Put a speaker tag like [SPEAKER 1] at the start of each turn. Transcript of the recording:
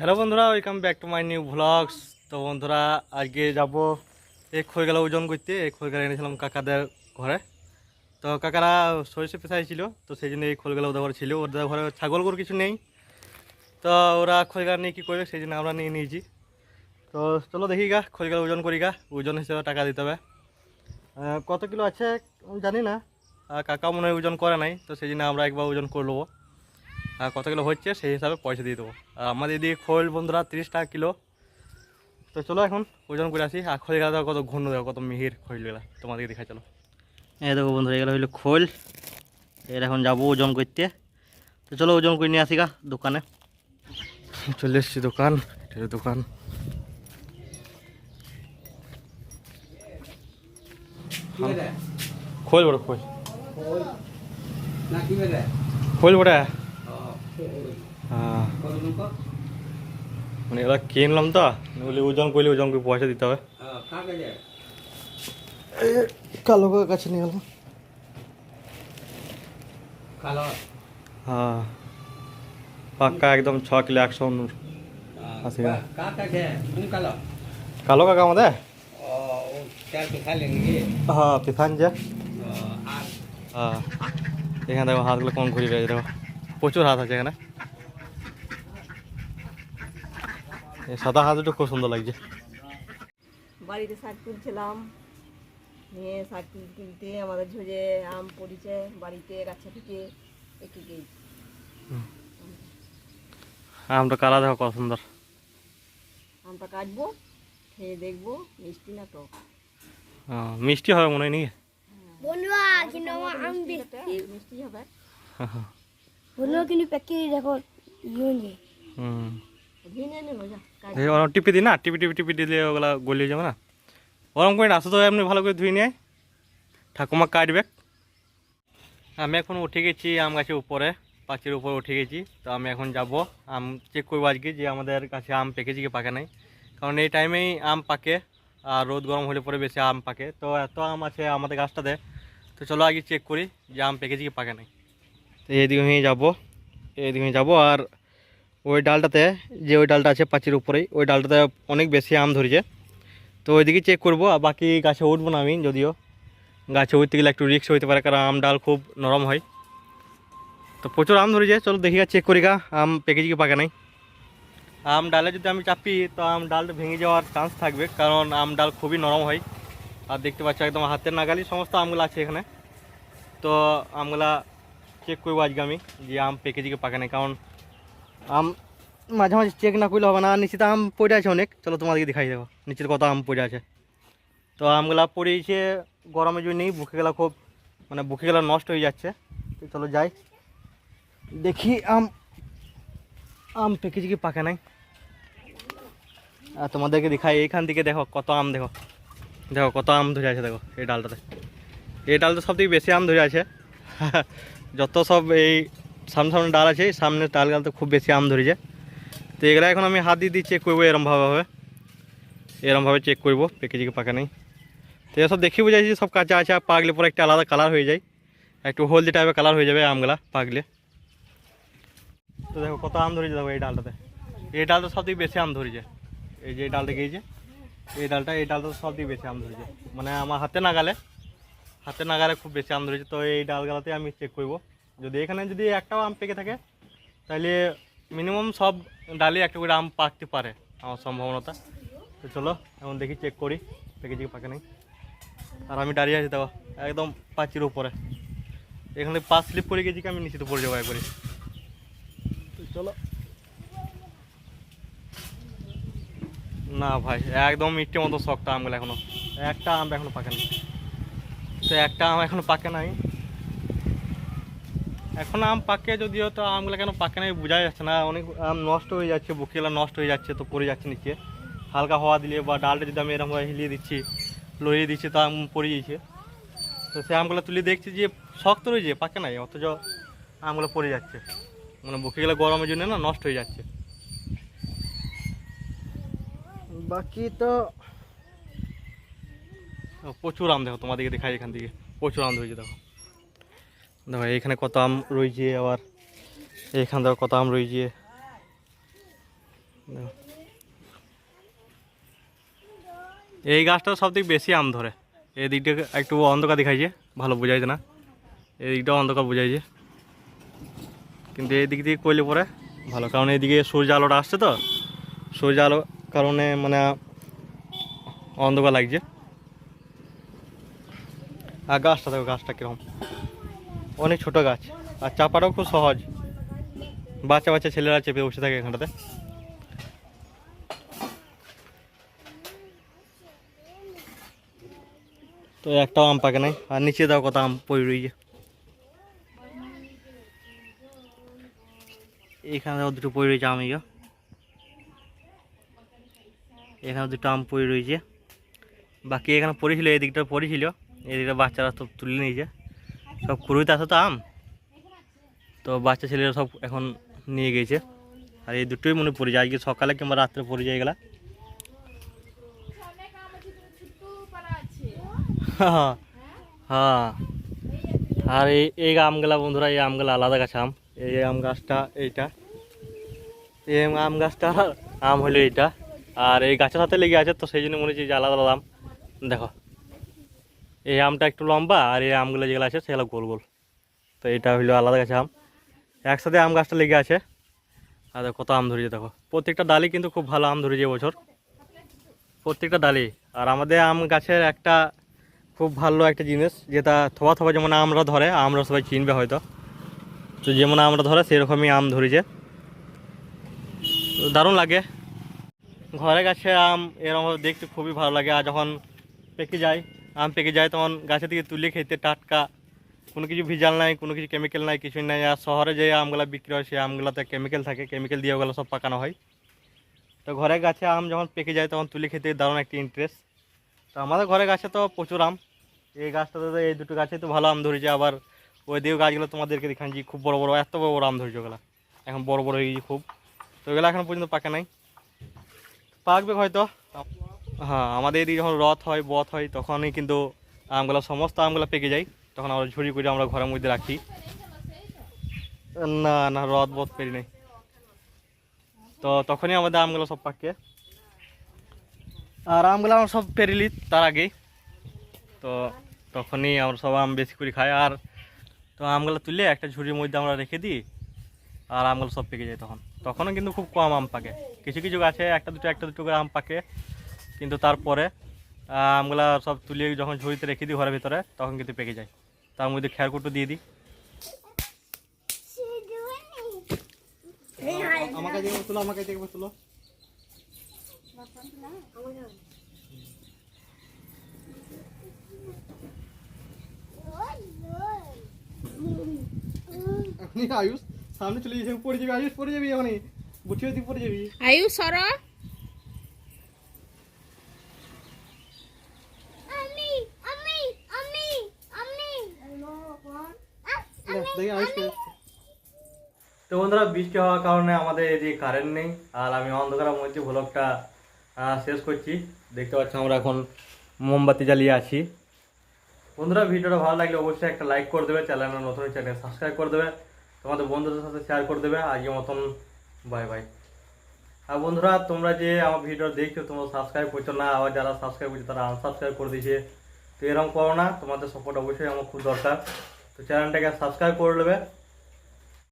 [SPEAKER 1] Hello বন্ধুরা, welcome back to my new vlogs. তো বন্ধুরা, আজকে যাব এক হয়ে গেল ওজন করতে। এক হয়ে গেলে এনেছিলাম কাকাদের ঘরে। তো কাকারা সরিষে পেশাই ছিল, তো সেই জন্য এই খোলগুলো ওদের ঘরে ছিল। ওদের ঘরে ছাগল গরু কিছু নেই, তো ওরা খোলগা নিয়ে কী করবে, সেই জন্য আমরা নিয়ে নিয়েছি। তো চলো দেখি গা, খোলগা ওজন করি গা, ওজন হিসেবে টাকা দিতে হবে। কত কিলো আছে জানি না, কাকা মনে হয় ওজন করে নাই, তো সেই জন্য আমরা একবার ওজন করে নেবো। কত কিলো হচ্ছে সেই হিসাবে পয়সা দিয়ে দেবো। আর আমাদের এদিকে খোল বন্ধুরা 30 টাকা কিলো। তো চলো এখন ওজন করে আসি। আর খোল গেলা কত ঘন দেখো, কত মিহির খোল গেলা, তোমাদেরকে দেখাই চলো। এই দেখো বন্ধুরা, এগুলো হইলো খোল। এর এখন যাবো ওজন করতে। তো চলো ওজন করে নিয়ে আসি গা দোকানে। চলে এসছি দোকান, এটা দোকান। খোল বড় খোল, খোল বড়। হ্যাঁ, মানে এগুলো কিনলাম তো, বলি ওজন করলে ওজন করে পয়সা দিতে হবে। কালো কাছে নিয়ে গেলাম। হ্যাঁ, পাক্কা একদম 6 কিলো 180 গ্রাম। কালো কাকা আমাদের। হ্যাঁ পিফান যে। হ্যাঁ, এখানে দেখো হাতগুলো কম ঘুরি রয়েছে, দেখো প্রচুর হাত আছে এখানে। এই সাদা হাত দুটো খুব সুন্দর লাগছে।
[SPEAKER 2] বাড়িতে শাক তুলছিলাম, নিয়ে শাক তুলতে আমাদের ঝুঁজে আম পড়েছে বাড়িতে গাছা থেকে একটু গেছি।
[SPEAKER 1] আমটা কালা দেখো কত সুন্দর।
[SPEAKER 2] আমটা কাটবো, খেয়ে দেখবো মিষ্টি না টক।
[SPEAKER 1] মিষ্টি হবে মনে হয় নাকি?
[SPEAKER 3] বন্ধুরা কিন্তু আমার আম
[SPEAKER 2] মিষ্টি হবে।
[SPEAKER 3] বন্ধুরা কিন্তু প্যাকেট দেখো ইয়ে
[SPEAKER 2] ভিনে নেবো যা কাট।
[SPEAKER 1] ওরম টিপি দিই না, টিপি টিপি টিপি দিলে ওগুলা গলিয়ে যাবে না। ওরম করে না, আসো তো এমনি ভালো করে ধুয়ে নিয়ে ঠাকুমা কাটবে। আমি এখন উঠে গেছি আম গাছের উপরে, পাঁচির উপরে উঠে গেছি। তো আমি এখন যাব আম চেক করবো আজকে, যে আমাদের কাছে আম পেকেছে কি পাকে নাই। কারণ এই টাইমেই আম পাকে, আর রোদ গরম হলে পরে বেশি আম পাকে। তো এত আম আছে আমাদের গাছটাতে। তো চলো আগে চেক করি যে আম পেকেছে কি পাকে নাই। তো এইদিকে যাবো, এইদিকে যাবো। আর ওই ডালটাতে, যে ওই ডালটা আছে পাঁচির উপরেই, ওই ডালটাতে অনেক বেশি আম ধরেছে। তো ওইদিকে চেক করবো। আর বাকি গাছে উঠবো না আমি, যদিও গাছে উঠতে গেলে একটু রিস্ক হইতে পারে, কারণ আম ডাল খুব নরম হয়। তো প্রচুর আম ধরেছে, চলো দেখি গা চেক করি গা আম পেকেছে কি পাকে নাই। আম ডালে যদি আমি চাপি, তো আম ডালটা ভেঙে যাওয়ার চান্স থাকবে, কারণ আম ডাল খুবই নরম হয়। আর দেখতে পাচ্ছ একদম হাতের নাগালি সমস্ত আমগুলো আছে এখানে। তো আমগুলা চেক করবো আজকে আমি, যে আম পেকেছে কি পাকে নাই। কারণ আম মাঝে মাঝে চেক না করলে হবে না। নিচেতে আম পড়ে আছে অনেক, চলো তোমাদেরকে দেখাই দেখো নিচের কত আম পড়ে আছে। তো আমগুলা পড়েছে গরমের জন্যই, বুকে গেলা খুব, মানে বুকে গেলা নষ্ট হয়ে যাচ্ছে। তো চলো যাই দেখি আম আম পেকেছে কি পাকে নাই। আর তোমাদেরকে দেখাই, এইখান থেকে দেখো কত আম, দেখো দেখো কত আম ধরে আছে। দেখো এই ডালটাতে, এই ডালটা সব থেকে বেশি আম ধরে আছে। যত সব এই সামনে সামনে ডাল আছে, এই সামনের ডালগালতে খুব বেশি আম ধরেছে। তো এগুলো এখন আমি হাত দিয়ে চেক করবো, এরমভাবে চেক করবো পেকেছে কি পাকে নাই। তো এসব দেখি বুঝাইছি সব কাঁচা আছে, আর পাকলে পরে একটা আলাদা কালার হয়ে যায়, একটু হলদি টাইপের কালার হয়ে যাবে আমগুলা পাকলে। তো দেখো কত আম ধরেছে, দেখো এই ডালটাতে। এই ডালটা সব থেকে বেশি আম ধরেছে। এই যে এই ডালটা গিয়েছে, এই ডালটা সব থেকে বেশি আম ধরেছে, মানে আমার হাতে নাগালে খুব বেশি আম ধরেছে। তো এই ডালগুলাতে আমি চেক করবো, যদি এখানে যদি একটাও আম পেকে থাকে, তাহলে মিনিমাম সব ডালে একটা করে আম পাকতে পারে আমার সম্ভাবনাটা। তো চলো এখন দেখি চেক করি পেকেছে কি পাকে নাই। আর আমি দাঁড়িয়ে আছি দেখো একদম পাঁচির উপরে, এখানে পাঁচ স্লিপ পড়ে গেছি কি আমি নিচেতে পড়ে যাবো একবারে। চলো না ভাই, একদম মিষ্টির মতো শক্ত আমগুলো, এখনো একটা আম এখনো পাকে নাই। তো একটা আম এখনো পাকে নাই, এখন আম পাকে যদিও, তো আমগুলো কেন পাকে নাই বোঝা যাচ্ছে না। অনেক আম নষ্ট হয়ে যাচ্ছে, বুকিগুলো নষ্ট হয়ে যাচ্ছে, তো পড়ে যাচ্ছে নিচে। হালকা হাওয়া দিলে বা ডালটা যদি আমি এরকমভাবে হিলিয়ে দিচ্ছি, লড়িয়ে দিচ্ছি, তো আম পড়ে যাচ্ছে। তো সে আমগুলো তুলে দেখছি যে শক্ত রয়েছে, পাকে নাই, অথচ আমগুলো পড়ে যাচ্ছে, মানে বুকিগুলো গরমের জন্য না নষ্ট হয়ে যাচ্ছে। বাকি তো প্রচুর আম, দেখো তোমাদেরকে দেখাই, এখান থেকে প্রচুর আম রয়েছে। দেখো দেখো এইখানে কত আম রয়েছে, আবার এইখান দেখো কত আম রয়েছে। দেখো। এই গাছটা সব থেকে বেশি আম ধরে। এই দিকটা একটু অন্ধকার দেখাইছে, ভালো বোঝাইছে না, এই দিকটাও অন্ধকার বোঝাইছে, কিন্তু এই দিক দিয়ে করলে পরে ভালো, কারণ এইদিকে সূর্য আলোটা আসছে তো, সূর্য আলো কারণে মানে অন্ধকার লাগছে। আর গাছটা দেখো, গাছটা কিরকম অনেক ছোট গাছ, আর চাপাটাও খুব সহজ, বাচ্চা বাচ্চা ছেলেরা চেপে বসে থাকে এখানটাতে। তো একটাও আম পাকে নাই, আর নিচে দাও কত আম পড়ে রয়েছে। এখানে দুটো পড়ে রয়েছে আম, এখানে দুটো আম পড়ে রয়েছে, বাকি এখানে পড়েছিল, এই দিকটা পড়েছিল, এই দিকটা বাচ্চারা সব তুলে নিয়েছে, সব কুড়ুইতে আসে তো আম, তো বাচ্চা ছেলেরা সব এখন নিয়ে গেছে। আর এই দুটোই মনে পড়ে যায়, আজকে সকালে কিংবা রাত্রে পড়ে যায় এগুলা। হ্যাঁ হ্যাঁ। আর এই আমগুলা বন্ধুরা, এই আমগুলা আলাদা গাছ আম, এই আম গাছটা এইটা, এই আম গাছটা আম হলো এইটা, আর এই গাছের সাথে লেগে আছে, তো সেই জন্য মনে হচ্ছে যে আলাদা আলাদা আম। দেখো এই আমটা একটু লম্বা, আর এই আমগুলো যেগুলো আছে সেগুলো গোল গোল, তো এটা হইলো আলাদা গাছ আম, একসাথে আম গাছটা লেগে আছে। আর দেখো কত আম ধরেছে, দেখো প্রত্যেকটা ডালি কিন্তু খুব ভালো আম ধরেছে এবছর, প্রত্যেকটা ডালি। আর আমাদের আম গাছের একটা খুব ভালো একটা জিনিস, যেটা থোয়া থোয়া যেমন আমরা ধরে, আমরা সবাই চিনবে হয়তো, তো যেমন আমরা ধরে সেরকমই আম ধরেছে, দারুণ লাগে। ঘরে গাছে আম এরকম দেখতে খুবই ভালো লাগে, আর যখন পেকে যায়, আম পেকে যায়, তখন গাছে থেকে তুলে খেতে টাটকা, কোনো কিছু ভিজাল নাই, কোনো কিছু কেমিক্যাল নাই, কিছুই নাই। আর শহরে যে আমগুলো বিক্রি হয় সেই আমগুলোতে কেমিক্যাল থাকে, কেমিক্যাল দিয়ে ওগুলো সব পাকানো হয়। তো ঘরে গাছে আম যখন পেকে যায় তখন তুলে খেতে দারুণ একটা ইন্টারেস্ট। তো আমাদের ঘরে গাছে তো প্রচুর আম, এই গাছটাতে তো এই দুটো গাছে তো ভালো আম ধরেছে, আবার ওই দিকেও গাছগুলো তোমাদেরকে দেখাচ্ছি খুব বড় বড়, এত বড় বড় আম ধরেছে ওগুলো, এখন বড় বড় হয়ে গেছে খুব, তো ওগুলো এখন পর্যন্ত পাকে নাই, পাকবে হয়তো। হ্যাঁ, আমাদের এদিকে যখন রথ হয়, বথ হয়, তখনই কিন্তু আমগুলো, সমস্ত আমগুলো পেকে যায়, তখন আমরা ঝুড়ি করে আমরা ঘরের মধ্যে রাখি। না না, রথ বথ পেরি নাই, তো তখনই আমাদের আমগুলো সব পাকে। আর আমগুলো আমরা সব পেরিলি তার আগেই, তো তখনই আমরা সব আম বেশি করে খাই। আর তো আমগুলো তুলে একটা ঝুড়ির মধ্যে আমরা রেখে দিই, আর আমগুলো সব পেকে যায় তখন, তখনও কিন্তু খুব কম আম পাকে, কিছু কিছু গাছে একটা দুটো করে আম পাকে, কিন্তু তারপরে আমগুলা সব তুলে যখন ঝুড়িতে রেখে দিই ঘরের ভিতরে, তখন কিন্তু পেকে যায়, তার মধ্যে খেরকুটো দিয়ে দিই। আমাকে দেখবে তুলো, আমাকে দেখবে তুলো। আয়ুষ সামনে চলে যাবে, পড়ে যাবি, আয়ুষ পড়ে যাবি, এখনই বুঝিয়ে তুই পড়ে যাবি।
[SPEAKER 4] আয়ুষ সর,
[SPEAKER 1] তো বন্ধুরা, বৃষ্টি হওয়ার কারণে আমাদের এদিকে কারেন্ট নেই, আর আমি অন্ধকারের মধ্যে ভ্লগটা শেষ করছি। দেখতে পাচ্ছি আমরা এখন মোমবাতি জ্বালিয়ে আছি। বন্ধুরা, ভিডিওটা ভালো লাগলে অবশ্যই একটা লাইক করে দেবে, চ্যানেলটা নতুন চ্যানেল সাবস্ক্রাইব করে দেবে, তোমাদের বন্ধুদের সাথে শেয়ার করে দেবে। আজকের মতন বাই বাই। আর বন্ধুরা, তোমরা যে আমার ভিডিও দেখছো, তোমরা সাবস্ক্রাইব করছো না, আবার যারা সাবস্ক্রাইব করছো তারা আনসাবস্ক্রাইব করে দিয়েছে, তো এরকম করো না, তোমাদের সাপোর্ট অবশ্যই আমার খুব দরকার। তো চ্যানেলটাকে সাবস্ক্রাইব করে নেবে।